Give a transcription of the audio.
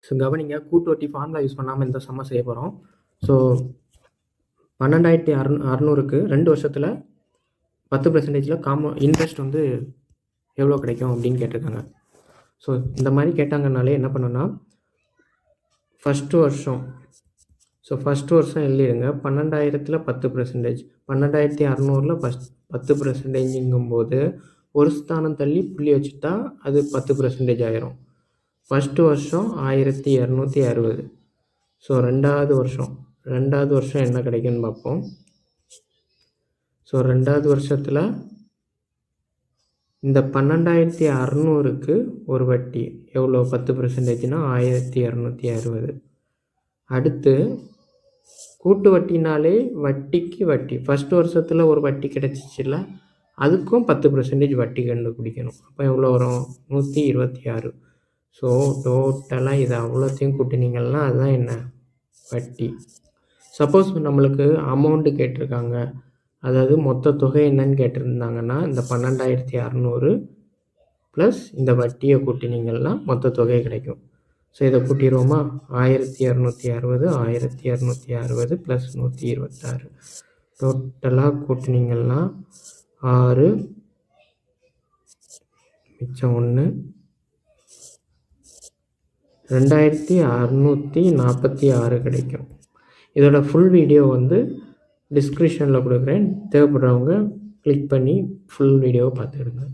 So கவனிங்க, கூட்டு வட்டி ஃபார்முலா யூஸ் பண்ணாமல் இந்த சம்ம செய்ய போகிறோம். ஸோ 12,600க்கு 2 வருஷத்தில் 10% இன்ட்ரெஸ்ட் வந்து எவ்வளோ கிடைக்கும் அப்படின்னு கேட்டிருக்காங்க. ஸோ இந்த மாதிரி கேட்டாங்கனாலே என்ன பண்ணணும்னா, ஃபஸ்ட்டு வருஷம் எழுதிடுங்க. 12,000ல் 10%, 12,600ல் 10%ங்கும்போது ஒரு ஸ்தானம் தள்ளி புள்ளி வச்சுட்டா அது 10% ஆயிரும். ஃபஸ்ட்டு வருஷம் 1260. ஸோ ரெண்டாவது வருஷம் என்ன கிடைக்குன்னு பார்ப்போம். ஸோ ரெண்டாவது வருஷத்தில் இந்த 12,600க்கு ஒரு வட்டி எவ்வளோ? 10%னா 1260. அடுத்து கூட்டு வட்டினாலே வட்டிக்கு வட்டி. ஃபஸ்ட்டு வருஷத்தில் ஒரு வட்டி கிடச்சிச்சில்ல, அதுக்கும் 10% வட்டி கண்டுபிடிக்கணும். அப்போ எவ்வளோ வரும்? 126. ஸோ டோட்டலாக இது அவ்வளோத்தையும் கூட்டினீங்கன்னா அதுதான் என்ன? வட்டி. சப்போஸ் நம்மளுக்கு அமௌண்ட்டு கேட்டிருக்காங்க, அதாவது மொத்த தொகை என்னன்னு கேட்டிருந்தாங்கன்னா, இந்த 12,600 ப்ளஸ் இந்த வட்டியை கூட்டினீங்கன்னா மொத்த தொகை கிடைக்கும். ஸோ இதை கூட்டிடுவோமா? 1260 1260 ப்ளஸ் 126 டோட்டலாக கூட்டினீங்கன்னா 6 மிச்சம் 1 2646 கிடைக்கும். இதோட ஃபுல் வீடியோ வந்து டிஸ்கிரிப்ஷனில் கொடுக்குறேன். தேவைப்படுறவங்க கிளிக் பண்ணி ஃபுல் வீடியோவை பார்த்துக்கிடுங்க.